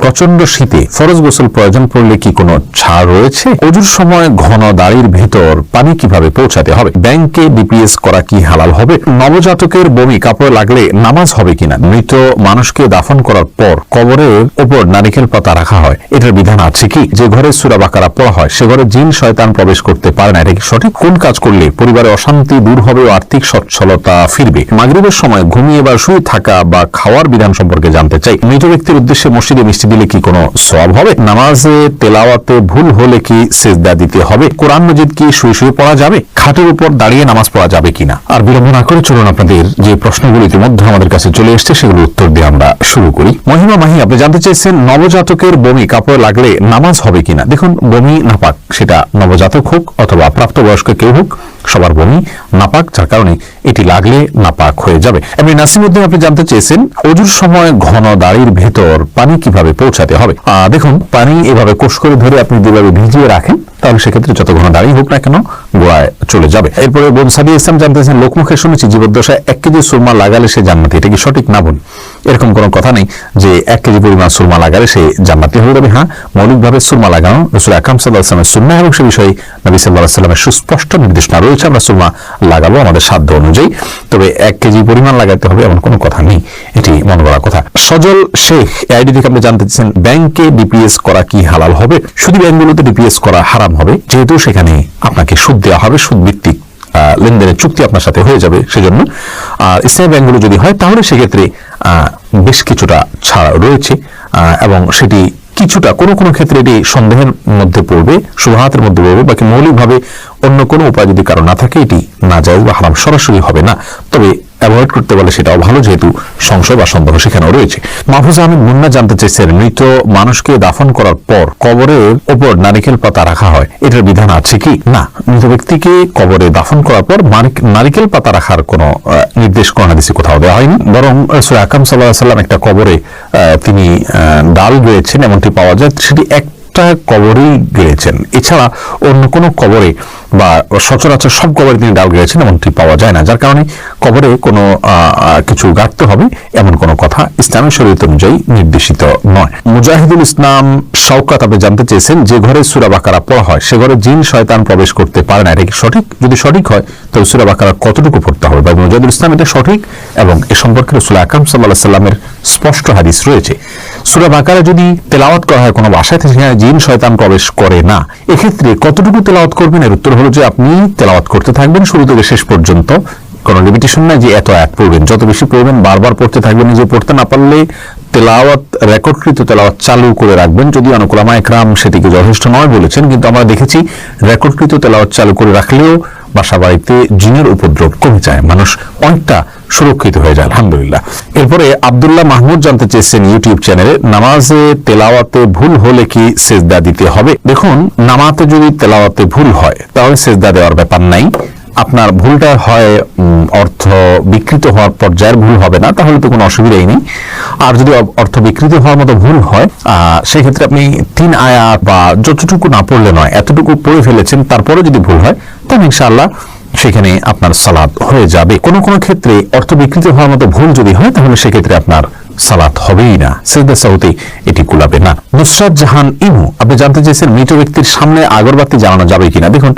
প্রচন্ড শীতে ফরজ গোসল প্রয়োজন পড়লে কি কোনো ছাড় রয়েছে? ওজুর সময় ঘন দাড়ির ভেতর পানি কিভাবে পৌঁছাতে হবে? ব্যাংকে ডিপিএস করা কি হালাল হবে? নবজাতকের বমি কাপড়ে লাগলে নামাজ হবে কিনা? মৃত মানুষকে দাফন করার পর কবরের উপর নারিকেল পাতা রাখা হয়, এটার বিধান আছে কি? যে ঘরে সূরা বাকারা পড়া হয় সে ঘরে জিন শয়তান প্রবেশ করতে পারে না, এটা কি সঠিক? কোন কাজ করলে পরিবারে অশান্তি দূর হবে ও আর্থিক সচ্ছলতা ফিরবে? মাগরিবের সময় ঘুমিয়ে বা শুয়ে থাকা বা খাওয়ার বিধান সম্পর্কে জানতে চাই। মৃত ব্যক্তির উদ্দেশ্যে মসজিদে মিষ্টি দিলে কি কোনো সওয়াব হবে? নামাজে তেলাওয়াতে ভুল হলে কি সিজদা দিতে হবে? কোরআন মাজিদ কি শুয়ে শুয়ে পড়া যাবে? খাটের উপর দাঁড়িয়ে নামাজ পড়া যাবে কিনা? আর বিলম্ব না করে চলুন আপনাদের যে প্রশ্নগুলো ইতিমধ্যে আমাদের কাছে চলে এসেছে সেগুলো উত্তর দিয়ে আমরা শুরু করি। মহিমা মাহি, আপনি জানতে চাইছেন নবজাতকের বমি কাপড়ে লাগলে নামাজ হবে কিনা? দেখুন, বমি নাপাক, সেটা নবজাতক হোক অথবা প্রাপ্তবয়স্ক কেউ হোক, সবার বমি নাপাক, যার কারণে এটি লাগলে নাপাক হয়ে যাবে। এমনি নাসিমউদ্দিন, আপনি জানতে চেয়েছেন ওজুর সময় ঘন দাড়ির ভেতর পানি কিভাবে পৌঁছাতে হবে? দেখুন, পানি এভাবে কোষ করে ধরে আপনি যেভাবে ভিজিয়ে রাখেন তাহলে সেক্ষেত্রে যত ঘন দাঁড়িয়ে হোক না কেন গোড়ায় চলে যাবে। এরপরে বোন সাদিয়া ইসলাম জানতেছেন, লোকমুখে শুনেছি জীবদ্দশায় 1 কেজি সুরমা লাগালে সে জান্নাতি, এটা কি সঠিক? না বোন, এরকম কোনো কথা নেই যে 1 কেজি পরিমাণ সুরমা লাগালে সে জান্নাতি হয়ে যাবে। হ্যাঁ, মৌলিকভাবে সুরমা লাগানো রাসূল আকরাম সাল্লাল্লাহু আলাইহি ওয়াসাল্লামের সুন্নাহ এবং সে বিষয়ে নবী সাল্লাল্লাহু আলাইহি ওয়াসাল্লামের সুস্পষ্ট নির্দেশনা রয়েছে। আমরা সুরমা লাগাবো আমাদের সাধ্য অনুযায়ী, তবে 1 কেজি পরিমাণ লাগাতে হবে এমন কোনো কথা নেই, এটি মনে করার কথা। সজল শেখ আইডি থেকে আপনি জানতে চাচ্ছেন ব্যাংকে ডিপিএস করা কি হালাল হবে? শুধু ব্যাংকগুলোতে ডিপিএস করা হারাম হবে, যেহেতু সেখানে আপনাকে সুদ দেওয়া হবে, সুদ ভিত্তিক লেনদেনের চুক্তি আপনার সাথে হয়ে যাবে। সেজন্য ইসলামী ব্যাংকগুলো যদি হয় তাহলে সেক্ষেত্রে বেশ কিছুটা ছাড় রয়েছে এবং সেটি কিছুটা কোনো কোনো ক্ষেত্রে এটি সন্দেহের মধ্যে পড়বে, শুবহাতের মধ্যে পড়বে, বাকি মৌলিকভাবে অন্য কোনো উপায় যদি কারো না থাকে এটি নাজায়েজ বা হারাম সরাসরি হবে না, তবে অ্যাভয়েড করতে বলে সেটাও ভালো, যেহেতু সংশয় বা সন্দেহ সেখানেও রয়েছে। মাহফুজ আহমেদ মুন্না জানতে চেয়েছেন, মৃত মানুষকে দাফন করার পর কবরের উপর নারিকেল পাতা রাখা হয়, এটার বিধান আছে কি? না, মৃত ব্যক্তিকে কবরে দাফন করার পর নারিকেল পাতা রাখার কোনো নির্দেশ কোরআন হাদিসে কোথাও দেওয়া হয়নি, বরং রাসূল আকরাম সাল্লাল্লাহু আলাইহি ওয়াসাল্লাম একটা কবরে তিনি ডাল গেড়েছেন এমনটি পাওয়া যায়, সেটি একটা কবরেই গেড়েছেন, এছাড়া অন্য কোনো কবরে বা সচরাচর সব কবরে তিনি ডাল গেড়েছেন এমনটি পাওয়া যায় না, যার কারণে কবরে কোনো কিছু গাঁথতে হবে এমন কোনো কথা ইসলামের শরীয়ত অনুযায়ী নির্দেশিত নয়। মুজাহিদুল ইসলাম শওকত, আপনি জানতে চেয়েছেন যে ঘরে সূরা বাকারা পড়া হয় সে ঘরে জিন শয়তান প্রবেশ করতে পারে না, এটা কি সঠিক? যদি সঠিক হয় তাহলে সূরা বাকারা কতটুকু পড়তে হবে? বা মুজাহিদুল ইসলাম এটা সঠিক এবং এ সম্পর্কে রাসূল আকরাম সাল্লাল্লাহু আলাইহি ওয়াসাল্লামের স্পষ্ট হাদিস রয়েছে। সূরা বাকারা যদি তেলাওয়াত করা হয় কোনো বাসায় থেকে সেখানে জিন শয়তান প্রবেশ করে না, এক্ষেত্রে কতটুকু তেলাওয়াত করবেন? এর উত্তর হলো যে আপনি তেলাওয়াত করতে থাকবেন শুরু থেকে শেষ পর্যন্ত, কোনো লিমিটেশন নাই যে এত আয়াত পড়বেন, যত বেশি পড়বেন বারবার পড়তে থাকবেন, নিজে পড়তে না পারলে তেলাওয়াত রেকর্ডকৃত তেলাওয়াত চালু করে রাখবেন, যদি অনেক উলামা একরাম সেটিকে যথেষ্ট নয় বলেছেন, কিন্তু আমরা দেখেছি রেকর্ডকৃত তেলাওয়াত চালু করে রাখলেও বাসা বাড়িতে জিনের উপদ্রব কমে যায়, মানুষ অনেকটা সুরক্ষিত হয়ে যায় আলহামদুলিল্লাহ। এরপরে আব্দুল্লাহ মাহমুদ জানতে চেয়েছেন ইউটিউব চ্যানেলে, নামাজে তেলাওয়াতে ভুল হলে কি সেজদা দিতে হবে? দেখুন, নামাজে যদি তেলাওয়াতে ভুল হয় তাহলে সেজদা দেওয়ার ব্যাপার নাই, আপনার ভুলটা হয় অর্থ বিকৃত হওয়ার পর্যায়ের ভুল হবে না, তাহলে তো কোনো অসুবিধাই নেই। আর যদি অর্থ বিকৃত হওয়ার মতো ভুল হয় সেক্ষেত্রে আপনি 3 আয়াত বা যতটুকু না পড়লে নয় এতটুকু পড়ে ফেলেছেন, তারপরে যদি ভুল হয় তাহলে ইনশাআল্লাহ সেখানে আপনার সালাত হয়ে যাবে। কোনো কোনো ক্ষেত্রে অর্থ বিকৃত হওয়ার মতো ভুল যদি হয় তাহলে সেক্ষেত্রে আপনার সালাত হবেই না, সিজদা সাহতে এটি কুলাবে না। নুসরাত জাহান ইমু, আপনি জানতে চেয়েছেন মৃত ব্যক্তির সামনে আগরবাতি জ্বালানো যাবে কিনা? দেখুন,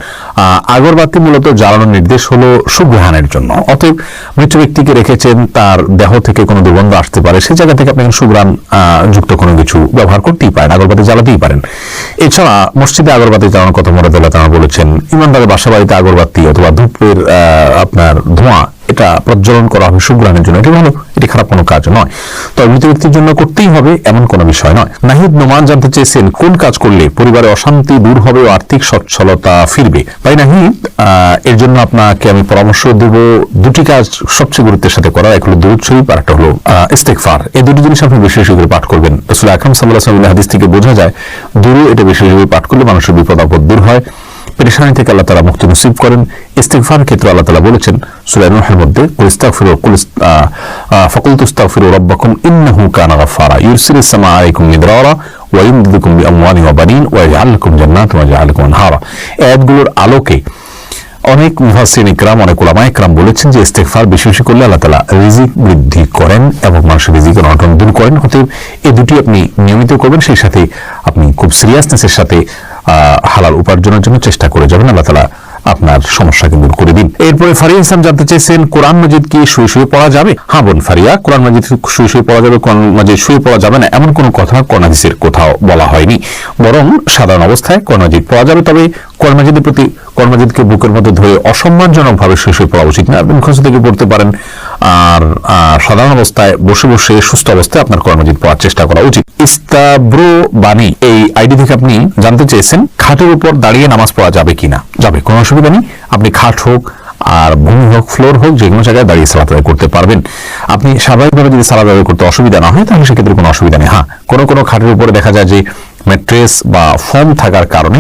আগরবাতি মূলত জ্বালানোর নির্দেশ হলো সুঘ্রাণের জন্য, অতএব মৃত ব্যক্তিকে রেখেছেন, তার দেহ থেকে কোনো দুর্গন্ধ আসতে পারে, সে জায়গা থেকে আপনি সুঘ্রাণ যুক্ত কোনো কিছু ব্যবহার করতেই পারেন, আগরবাতি জ্বালাতেই পারেন। এছাড়া মসজিদে আগরবাতি জ্বালানোর কথা মুরাদুল্লাহ তাআলা বলেছেন, ইমানদারের বাসা বাড়িতে আগরবাতি অথবা ধূপের আপনার ধোঁয়া এটা প্রজ্বলন করা হবে সুঘ্রাণের জন্য, এটি ভালো, এটি খারাপ কোনো কাজ নয়, তবে মৃত ব্যক্তির জন্য করতেই হবে এমন কোনো বিষয় নয়। নাহিদ নোমান জানতে চেয়েছেন কোন কাজ করলে পরিবারে অশান্তি দূর হবে ও আর্থিক সচ্ছলতা ফিরবে? ভাই নাহিদ, এর জন্য আপনাকে আমি পরামর্শ দেব দুটি কাজ সবচেয়ে গুরুত্বের সাথে করা, এক হলো দুরূদ শরীফ আর একটা হলো ইস্তেগফার। এই দুটি জিনিস আপনি বেশি বেশি করে পাঠ করবেন। রাসূল আকরাম সাল্লাল্লাহু আলাইহি ওয়াসাল্লাম হাদিস থেকে বোঝা যায় দুরূদ এটা বেশি বেশি করে পাঠ করলে মানুষের বিপদ আপদ দূর হয়, পেরেশানি থেকে আল্লাহ তাআলা মুক্তি নসিব করেন। ইস্তিগফারের ক্ষেত্রে আল্লাহ তাআলা বলেছেন সূরা নূহের মধ্যে, ফাকুলতু ইস্তাগফিরু রাব্বাকুম ইন্নাহু কানা গাফফারা ইউরসিলুস সামা আলাইকুম মিদরারা ওয়া ইমদিদুকুম বিআমওয়ালিন ওয়া বানিন ওয়া ইয়াজআল লাকুম জান্নাতিন ওয়া ইয়াজআল লাকুম আনহারা। এই আয়াতগুলোর আলোকে অনেক মুফাসসিরিন ইকরাম, অনেক উলামা ইকরাম বলেছেন যে ইস্তেগফার বেশি বেশি করলে আল্লাহ তাআলা রিজিক বৃদ্ধি করেন এবং মানুষের রিজিকের অনটন দূর করেন। অতএব এই দুটি আপনি নিয়মিত করবেন, সেই সাথে আপনি খুব সিরিয়াসনেসের সাথে হালাল উপার্জনের জন্য চেষ্টা করে যাবেন। আল্লাহ তাআলা আপনার সমস্যাকে দূর করে দিন। এরপরে ফারিয়া ইসলাম জানতে চেয়েছেন, কোরআন মাজিদ কি শুয়ে শুয়ে পড়া যাবে? হ্যাঁ বোন ফারিয়া, কোরআন মাজিদ শুয়ে শুয়ে পড়া যাবে, কোরআন মাজিদ শুয়ে পড়া যাবে না এমন কোনো কথা কোরআন হাদিসের কোথাও বলা হয়নি, বরং সাধারণ অবস্থায় কোরআন মাজিদ পড়া যাবে। তবে কোরআন মাজিদের প্রতি কোরআন মাজিদকে বুকের মধ্যে ধরে অসম্মানজনক ভাবে শুয়ে শুয়ে পড়া উচিত না। আপনি মুখস্থ থেকে পড়তে পারেন, আর সাধারণ অবস্থায় বসে বসে সুস্থ অবস্থায় আপনার কোরআন মাজিদ পড়ার চেষ্টা করা উচিত। ইস্তাব্রো বাণী এই আইডি থেকে আপনি জানতে চেয়েছেন, খাটের উপর দাঁড়িয়ে নামাজ পড়া যাবে কিনা? যাবে, কোনো অসুবিধা নেই। আপনি খাট হোক আর ভূমি হোক, ফ্লোর হোক, যে কোনো জায়গায় দাঁড়িয়ে সালাত আদায় করতে পারবেন। আপনি স্বাভাবিকভাবে যদি সালাত আদায় করতে অসুবিধা না হয় তাহলে সেক্ষেত্রে কোনো অসুবিধা নেই। হ্যাঁ, কোনো খাটের উপরে দেখা যায় যে ম্যাট্রেস বা ফোম থাকার কারণে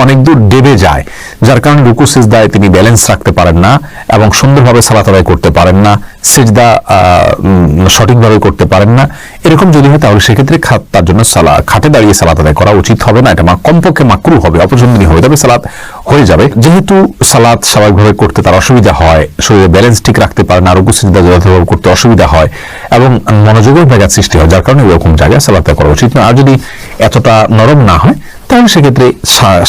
অনেক দূর ডেবে যায়, যার কারণে রুকু সিজদায় তিনি ব্যালেন্স রাখতে পারেন না এবং সুন্দরভাবে সালাত আদায় করতে পারেন না, সিজদা সঠিকভাবে করতে পারেন না। এরকম যদি হয় তাহলে সেক্ষেত্রে তার জন্য খাটে দাঁড়িয়ে সালাত আদায় করা উচিত হবে না। এটা কমপক্ষে মাকরুহ হবে, অপছন্দনীয় হবে, তবে সালাত হয়ে যাবে। যেহেতু সালাত স্বাভাবিকভাবে করতে তার অসুবিধা হয়, শরীরে ব্যালেন্স ঠিক রাখতে পারে না, রুকু সিজদা যথাযথভাবে করতে অসুবিধা হয় এবং মনোযোগের ব্যাঘাত সৃষ্টি হয়, যার কারণে এরকম জায়গায় সালাত করা উচিত না। আর যদি এতটা নরম না হয় তাহলে সেক্ষেত্রে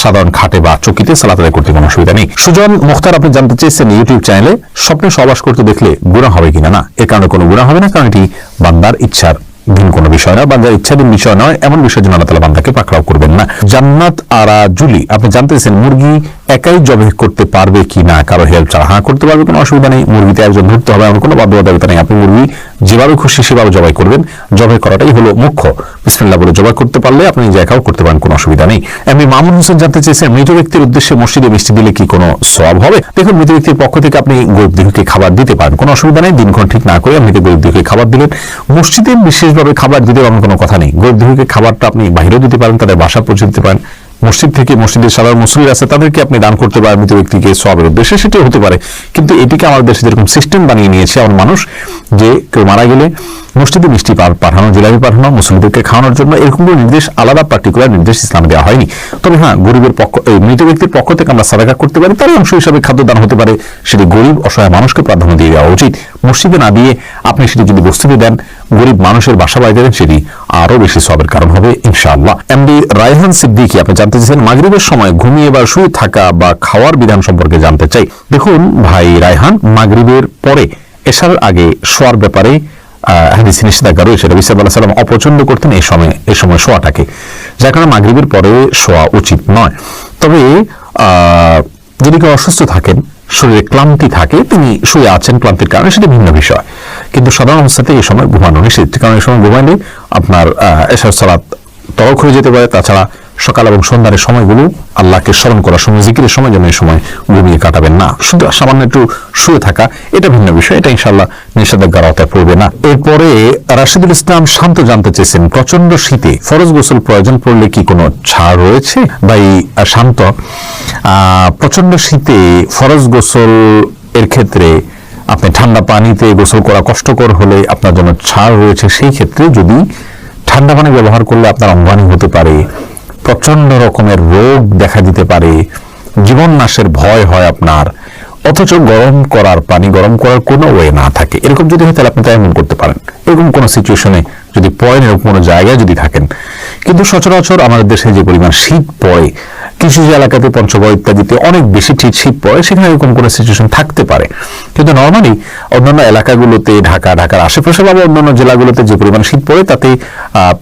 সাধারণ খাটে বা চকিতে সালাত আদায় করতে কোনো অসুবিধা নেই। সুজন মুখতার আপনি জানতে চেয়েছেন, ইউটিউব চ্যানেলে স্বপ্নে সহবাস করতে দেখলে গুনাহ হবে কিনা? না, এর কারণে কোনো গুনাহ হবে না, কারণ এটি বান্দার ইচ্ছার ভিন্ন কোনো বিষয় না, বান্দার ইচ্ছাধীন বিষয় নয়, এমন বিষয়ের জন্য আল্লাহ তাআলা বান্দাকে পাকড়াও করবেন না। জান্নাত আরা জুলি আপনি জানতে চেয়েছেন, মুরগি একাই জবাই করতে পারবে কি না কারো হেল্প ছাড়া? হ্যাঁ, করতে পারবে, কোনো অসুবিধা নেই। মুরগিতে একজন ধরতে হবে এমন কোনো বাধ্যবাধকতা নেই। আপনি মুরগি যেভাবে খুশি সেভাবে জবাই করবেন, জবাই করাটাই হলো মুখ্য। বিসমিল্লাহ বলে জবাই করতে পারলে আপনি নিজে একাও করতে পারেন, কোনো অসুবিধা নেই। এমনি মামুন হোসেন জানতে চেয়েছেন, মৃত ব্যক্তির উদ্দেশ্যে মসজিদে মিষ্টি দিলে কি কোনো সওয়াব হবে? দেখুন, মৃত ব্যক্তির পক্ষ থেকে আপনি গরিব দুঃখীকে খাবার দিতে পারেন, কোনো অসুবিধা নেই। দিনক্ষণ ঠিক না করে আপনি গরিব দুঃখীকে খাবার দিলেন। মসজিদে বিশেষভাবে খাবার দিতে এমন কোনো কথা নেই। গরিব দুঃখীকে খাবারটা আপনি বাইরেও দিতে পারেন, তাদের বাসা পৌঁছে দিতে পারেন। মসজিদ থেকে, মসজিদের সাধারণ মুসল্লি আছে তাদেরকে আপনি দান করতে পারেন মৃত ব্যক্তিকে সওয়াবের উদ্দেশ্যে, সেটাও হতে পারে। কিন্তু এটিকে আমাদের দেশে যেরকম সিস্টেম বানিয়ে নিয়েছে এমন মানুষ, যে কেউ মারা গেলে মসজিদে মিষ্টি পাঠানো, জিলাপি পাঠানো, মুসলিমদেরকে খাওয়ানোর জন্য, এরকম কোনো নির্দেশ, আলাদা পার্টিকুলার নির্দেশ ইসলামে দেওয়া হয়নি। তবে হ্যাঁ, গরিবের পক্ষ, এই মৃত ব্যক্তির পক্ষ থেকে আমরা সাদাকা করতে পারি, তার অংশ হিসাবে খাদ্যদান হতে পারে, সেটি গরিব অসহায় মানুষকে প্রাধান্য দিয়ে দেওয়া উচিত। মসজিদে না দিয়ে আপনি সেটি যদি বস্তিতে দেন, গরিব মানুষের বাসা বাড়িতে দেন, সেটি আরো বেশি সওয়াবের কারণ হবে ইনশাআল্লাহ। এমডি রায়হান সিদ্দিকী আপনি জানতে চাইছেন, মাগরিবের সময় ঘুমিয়ে বা শুয়ে থাকা বা খাওয়ার বিধান সম্পর্কে জানতে চাই। দেখুন ভাই রায়হান, মাগরিবের পরে এশার আগে শোয়ার ব্যাপারে হাদিসে নিষেধাজ্ঞা রয়েছে। নবী সাল্লাল্লাহু আলাইহি ওয়াসাল্লাম অপছন্দ করতেন এই সময় শোয়াটাকে, যার কারণে মাগরিবের পরে শোয়া উচিত নয়। তবে যদি কেউ অসুস্থ থাকেন, শরীরে ক্লান্তি থাকে, তিনি শুয়ে আছেন ক্লান্তির কারণে, সেটা ভিন্ন বিষয়। কিন্তু সাধারণ অবস্থাতে এই সময় ঘুমানো নিষেধ, কারণ এই সময় ঘুমাইলে আপনার এশার সালাত তরক হয়ে যেতে পারে। তাছাড়া সকাল এবং সন্ধ্যার সময়গুলো আল্লাহকে স্মরণ করার সময়, জিকিরের সময় যেন এই সময় ঘুমিয়ে কাটাবেন না। শুধু সামান্য একটু শুয়ে থাকা এটা ভিন্ন বিষয়, এটা ইনশাআল্লাহ নিষেধাজ্ঞার আওতায় পড়বে না। এরপরে রাশিদুল ইসলাম শান্ত জানতে চেয়েছেন, প্রচন্ড শীতে ফরজ গোসল প্রয়োজন পড়লে কি কোনো ছাড় রয়েছে? ভাই শান্ত, প্রচন্ড শীতে ফরজ গোসল এর ক্ষেত্রে আপনি ঠান্ডা পানিতে গোসল করা কষ্টকর হলে আপনার জন্য ছাড় রয়েছে। সেই ক্ষেত্রে যদি ঠান্ডা পানি ব্যবহার করলে আপনার অঙ্গানি হতে পারে, প্রচন্ড রকমের রোগ দেখা দিতে পারে, জীবন নাশের ভয় হয় আপনার, অথচ গরম করার কোনো ওয়ে না থাকে, এরকম যদি হয় তাহলে আপনি তেমন করতে পারেন। এরকম কোনো সিচুয়েশনে যদি পড়েন, এরকম কোনো জায়গায় যদি থাকেন। কিন্তু সচরাচর আমাদের দেশে যে পরিমাণ শীত পড়ে, কিছু যে এলাকাতে পঞ্চগড় ইত্যাদিতে অনেক বেশি শীত পড়ে, সেখানে এরকম কোনো সিচুয়েশন থাকতে পারে। কিন্তু নর্মালি অন্যান্য এলাকাগুলোতে, ঢাকার আশেপাশে বা অন্যান্য জেলাগুলোতে যে পরিমাণ শীত পড়ে, তাতে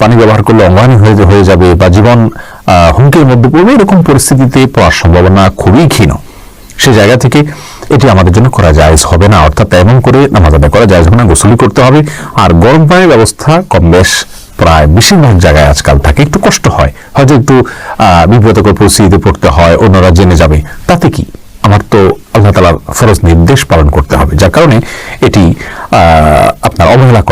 পানি ব্যবহার করলে অঙ্গানি হয়ে যাবে বা জীবন হুমকির মধ্যে পড়বে, এরকম পরিস্থিতিতে পড়ার সম্ভাবনা খুবই ক্ষীণ। সে জায়গা থেকে এটি আমাদের জন্য করা জায়েজ হবে না, অর্থাৎ তেমন করে নামাজ আদায় করা জায়েজ হবে না, গোসলই করতে হবে। আর গরম পানির ব্যবস্থা কম বেশ প্রায় বেশিরভাগ জায়গায় আজকাল থাকে, একটু কষ্ট হয়, হয়তো একটু বিব্রতকর পরিস্থিতিতে পড়তে হয়, অন্যরা জেনে যাবে, তাতে কি, আমার তো আল্লাহ তাআলার ফরজ নির্দেশ পালন করতে হবে, যার কারণে এটি আপনার অবহেলা